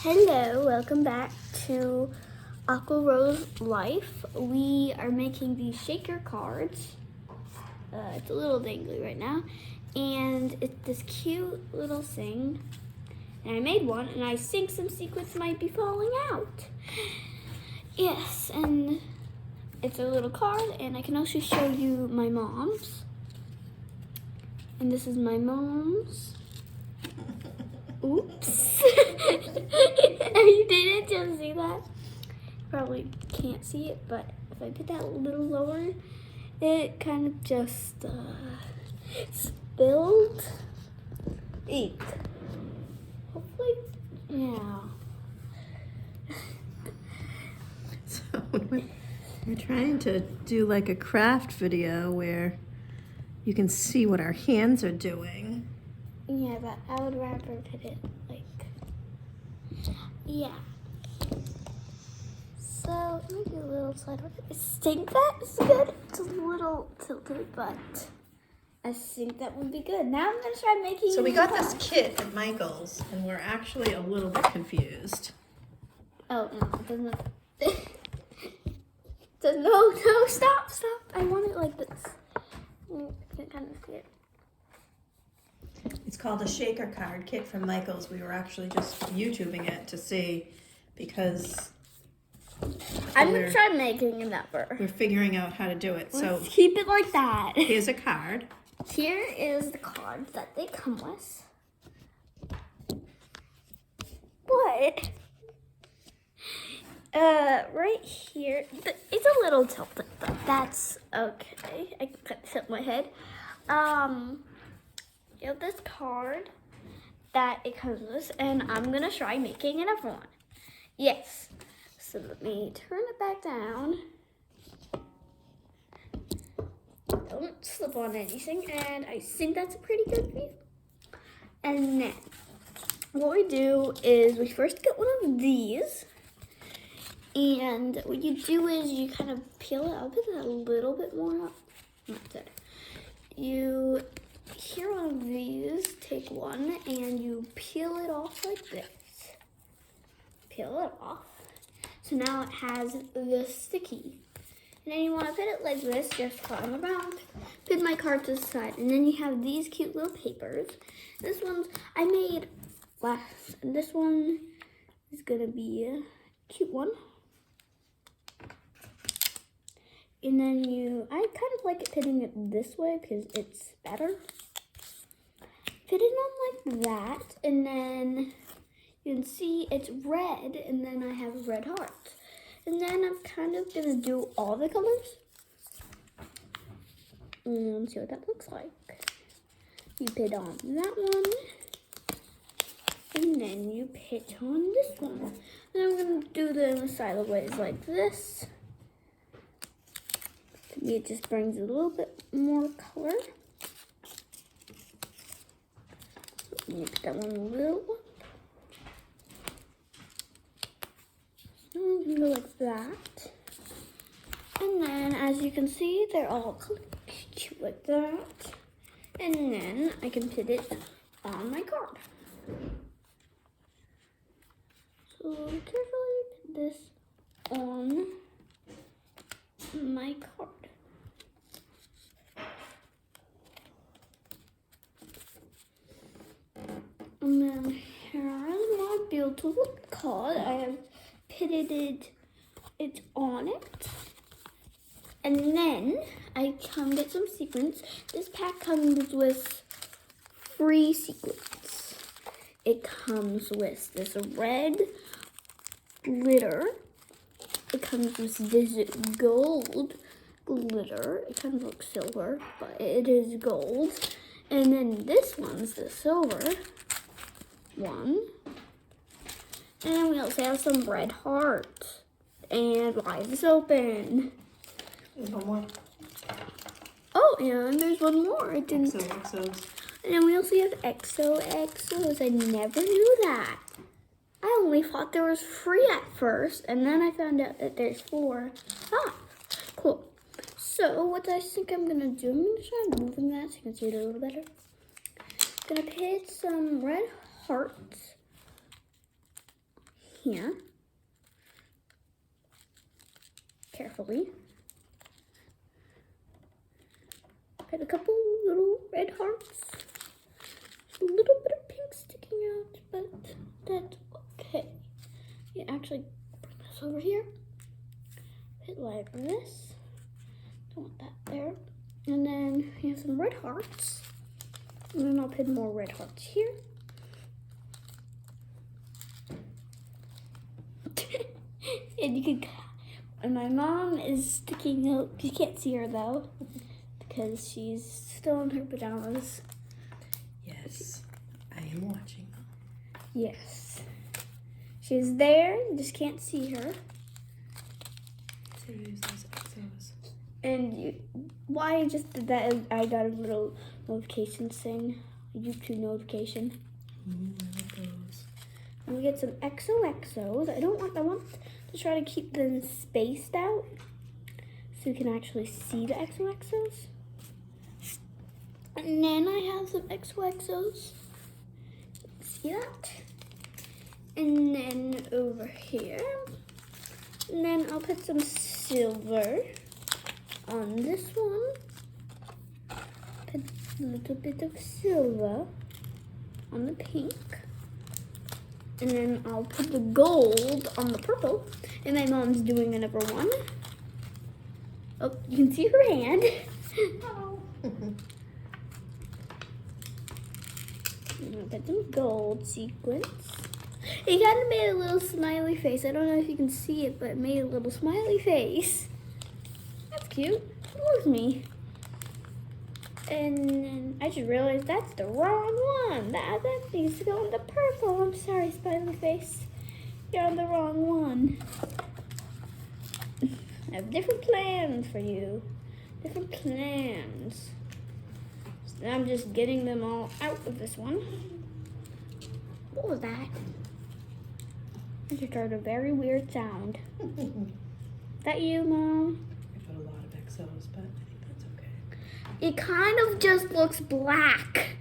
Hello, welcome back to Aqua Rose Life. We are making these shaker cards. It's a little dangly right now. And it's this cute little thing. And I made one, and I think some secrets might be falling out. Yes, and it's a little card, and I can also show you my mom's. And this is my mom's. Oops. You didn't just see that? Probably can't see it, but if I put that a little lower, it kind of just spilled. Eat. Hopefully, yeah. So we're trying to do like a craft video where you can see what our hands are doing. Yeah, but I would rather put it like, yeah. So maybe a little side. I think that's good. It's a little tilted, but I think that would be good. Now I'm gonna try making. So we got this kit at Michael's, and we're actually a little bit confused. Oh no, it doesn't. No, stop! I want it like this. You can kind of see it. It's called a shaker card kit from Michael's. We were actually just YouTubing it to see because I'm gonna try making an effort. we're figuring out how to do it. So Let's keep it like that. here's a card. Here is the cards that they come with. But right here, it's a little tilted, but that's okay. I can kind of tilt my head. You have this card that it comes with, and I'm gonna try making another one. Yes. So let me turn it back down. Don't slip on anything, and I think that's a pretty good view. And then what we do is we first get one of these, and what you do is you kind of peel it. I'll put it a little bit more up. Not that. You here one of these, take one, and you peel it off like this. Peel it off. So now it has the sticky. And then you want to put it like this, just climb around. Put my card to the side. And then you have these cute little papers. This one's I made last. And this one is going to be a cute one. And then I kind of like it putting it this way because it's better. Put it on like that. And then you can see it's red. And then I have red hearts. And then I'm kind of going to do all the colors. And see what that looks like. You put on that one. And then you put on this one. And I'm going to do them in sideways like this. To me, it just brings a little bit more color. Let me put that one a little one. I'm gonna go like that. And then, as you can see, they're all cute like that. And then I can put it on my card. So carefully put this on my card. And then here is my beautiful card. I have pitted it on it. And then I come get some sequins. This pack comes with 3 sequins. It comes with this red glitter. It comes with this gold glitter. It kind of looks silver, but it is gold. And then this one's the silver one. And we also have some red hearts. And why is this open? There's one more. Oh, and there's one more. It didn't. XOXOs. And then we also have XOXOs. I never knew that. I only thought there was 3 at first, and then I found out that there's 4. Ah, cool. So what I think I'm gonna do, I'm gonna try moving that so you can see it a little better. Gonna put some red hearts here. Carefully. Got a couple little red hearts. A little bit of pink sticking out, but that's okay. You actually bring this over here. Hit like this. Don't want that there. And then you have some red hearts. And then I'll put more red hearts here. And you can, and my mom is sticking out. You can't see her though, because she's still in her pajamas. Yes, I am watching. Yes. She's there, you just can't see her. So use those exos. And why I just did that is I got a little notification saying, a YouTube notification. I like those. And we get some XOXOs. I want to try to keep them spaced out so you can actually see the XOXOs. And then I have some XOXOs. See that? And then over here. And then I'll put some silver on this one. Put a little bit of silver on the pink. And then I'll put the gold on the purple. And my mom's doing another one. Oh, you can see her hand. Oh. I'm gonna put some gold sequins. It kind of made a little smiley face. I don't know if you can see it, but it made a little smiley face. That's cute. It loves me. And then I just realized that's the wrong one. That needs to go in the purple. I'm sorry, smiley face. You're on the wrong one. I have different plans for you. Different plans. So I'm just getting them all out of this one. What was that? I just heard a very weird sound. Is that you, Mom? I put a lot of exos, but I think that's okay. It kind of just looks black.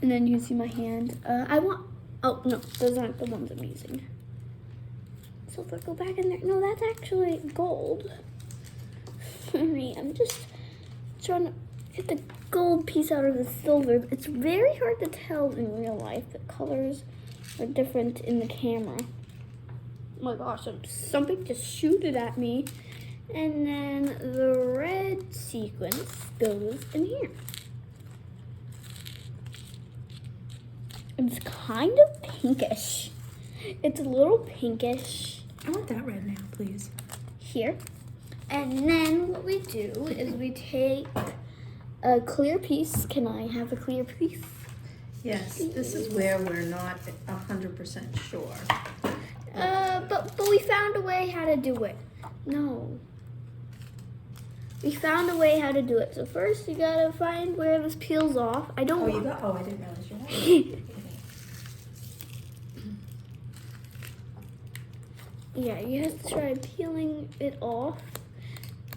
And then you can see my hand. Oh no, those aren't the ones I'm using. Silver, go back in there. No, that's actually gold. Sorry, I'm just trying to get the gold piece out of the silver. It's very hard to tell in real life. The colors are different in the camera. Oh my gosh, something just shooted at me. And then the red sequence goes in here. It's kind of pinkish. It's a little pinkish. I want that red now, please. Here. And then what we do is we take a clear piece. Can I have a clear piece? Yes, this is where we're not 100% sure. But we found a way how to do it. No. We found a way how to do it. So first you gotta find where this peels off. I don't want... Oh, I didn't realize you had it. Yeah, you have to try peeling it off.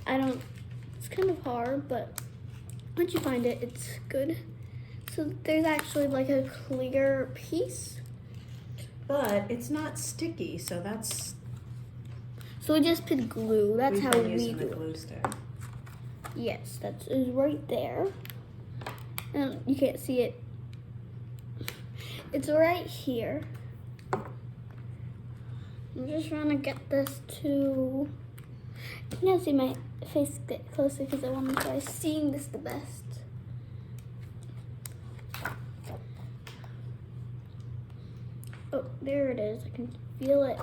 It's kind of hard, but once you find it, it's good. So there's actually like a clear piece. But it's not sticky, so that's... So we just put glue. That's how we using do the it. glue stick. Yes, that is right there. And you can't see it. It's right here. I'm just trying to get this to... You can see my face get closer because I want to try seeing this the best. Oh, there it is. I can feel it.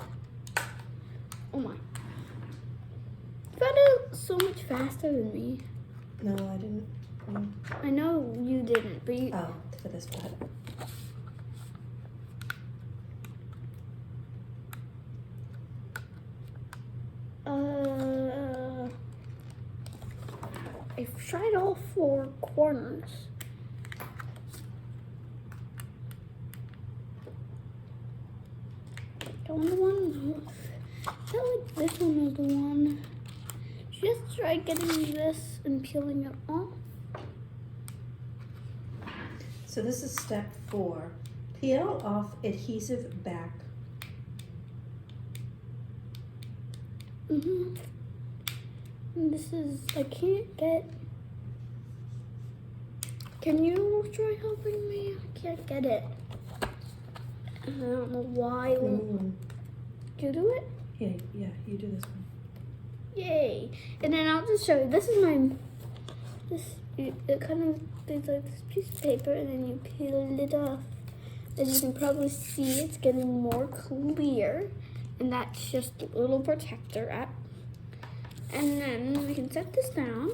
Oh my. You found it so much faster than me. No, I didn't. I know you didn't, but you... Oh, for this one. I've tried all 4 corners. That one the one? I feel like this one was the one. Just try getting this and peeling it off. So this is step 4. Peel off adhesive back. And this is, I can't get. Can you try helping me? I can't get it. I don't know why. You do it? Yeah, you do this one. Yay! And then I'll just show you. This is my. It kind of there's like this piece of paper, and then you peel it off. As you can probably see, it's getting more clear, and that's just a little protector app. And then we can set this down.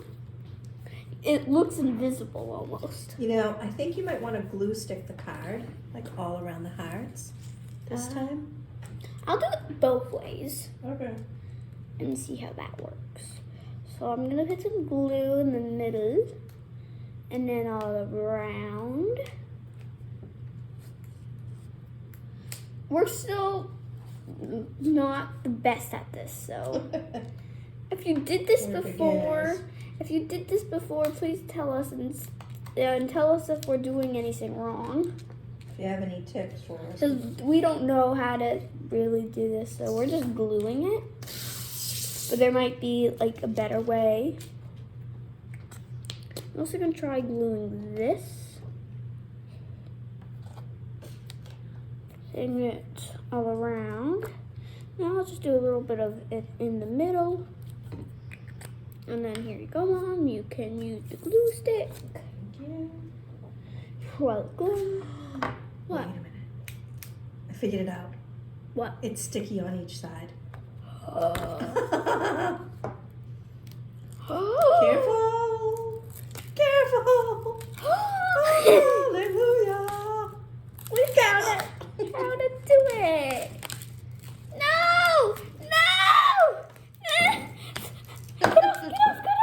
It looks invisible almost. You know, I think you might want to glue stick the card, like all around the hearts this time. I'll do it both ways. Okay. And see how that works. So I'm gonna put some glue in the middle and then all around. We're still not the best at this, so if you did this before, please tell us and tell us if we're doing anything wrong. If you have any tips for us. Because we don't know how to really do this, so we're just gluing it. But there might be like a better way. I'm also gonna try gluing this. Putting it all around. Now I'll just do a little bit of it in the middle. And then here you go, Mom. You can use the glue stick. Thank you. Welcome. What? Wait a minute. I figured it out. What? It's sticky on each side. Careful! Careful! Hallelujah! We found it. How to do it? No! No! Get off! Get off! Get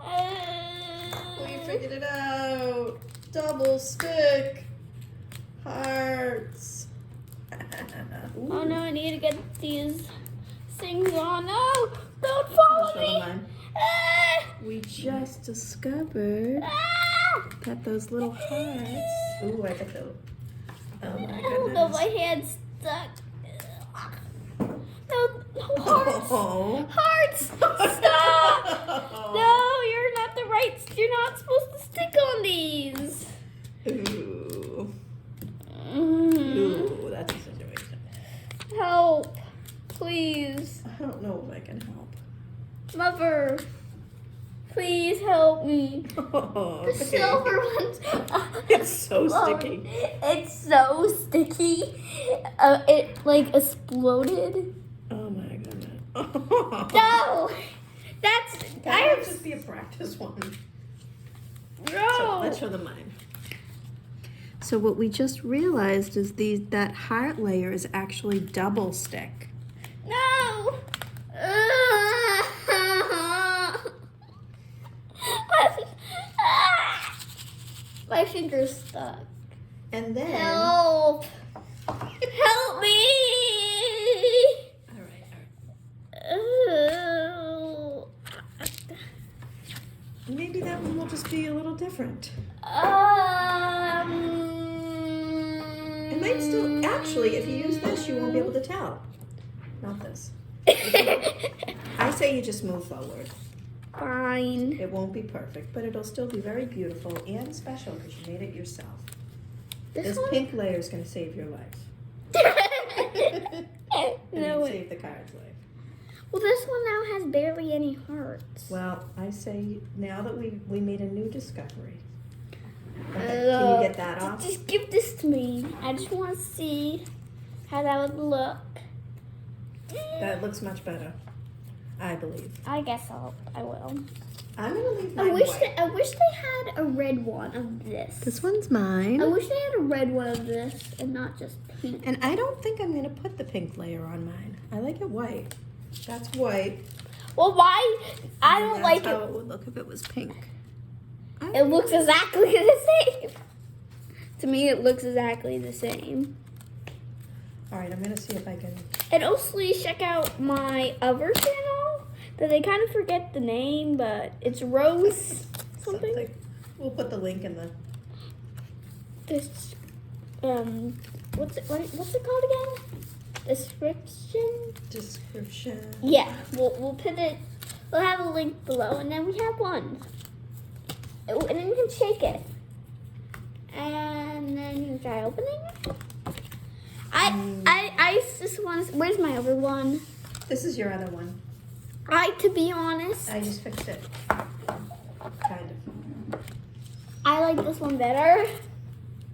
off! We figured it out. Double stick hearts. Oh no! I need to get these things on. No! Don't follow me! Ah! We just discovered Ah! that those little hearts. Ooh, I got those. Oh my Oh no! goodness. My hand's stuck. No! Hearts! Oh. Hearts! Stop! No, you're not the right. You're not supposed to stick on these. Ooh. Mm. Ooh, that's a situation. Help, please, I don't know if I can help. Mother. Please help me. Oh, The silver ones. It's so sticky. It's so sticky. It like exploded. Oh my goodness. No, that's That would just be a practice one. no. So let's show them mine. So what we just realized is that heart layer is actually double stick. No. My finger's stuck. And then Help! Help me! All right. Oh. Maybe that one will just be a little different. It might still actually, if you use this, you won't be able to tell. Not this. I say you just move forward. Fine. It won't be perfect, but it'll still be very beautiful and special because you made it yourself. This one? pink layer is going to save your life. And No way. save the card's life. Well, this one now has barely any hearts. Well, I say now that we made a new discovery. Okay, can you get that off? Just give this to me. I just want to see how that would look. That looks much better, I believe. I guess I will. I'm gonna leave I mine wish white. I wish they had a red one of this. This one's mine. I wish they had a red one of this and not just pink. And I don't think I'm gonna put the pink layer on mine. I like it white. That's white. Well, why? I don't like That's how it. it would look if it was pink. It looks exactly the same. To me, it looks exactly the same. All right, I'm gonna see if I can. And also, check out my other channel that I kind of forget the name, but it's Rose something. We'll put the link in the. This what's it called again? Description. Yeah, we'll put it. We'll have a link below, and then we have one. And then you can shake it, and then you can try opening it. I just want. Where's my other one? This is your other one. To be honest, I just fixed it. Kind of. I like this one better.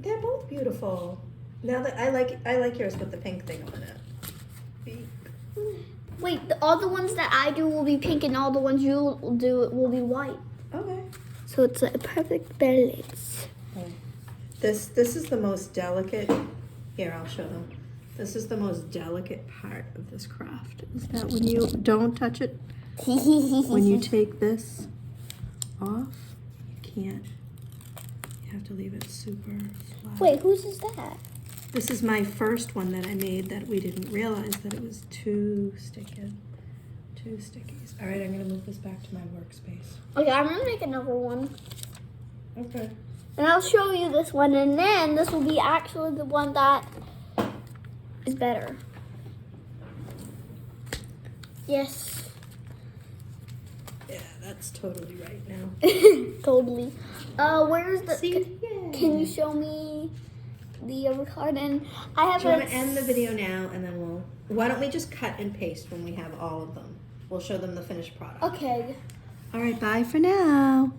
They're both beautiful. Now that I like yours with the pink thing on it. Wait, all the ones that I do will be pink, and all the ones you will do will be white. Okay. So it's a perfect balance. This is the most delicate. Here, I'll show them. This is the most delicate part of this craft. Is that when you don't touch it? When you take this off, you can't. You have to leave it super flat. Wait, whose is that? This is my first one that I made that we didn't realize that it was too sticky. Two stickies. All right, I'm gonna move this back to my workspace. Okay, I'm gonna make another one. Okay. And I'll show you this one, and then this will be actually the one that is better. Yes. Yeah, that's totally right now. Totally. Where's the... See? Can you show me the other card? And I have Do you want to end the video now, and then we'll... Why don't we just cut and paste when we have all of them? We'll show them the finished product. Okay. All right, bye for now.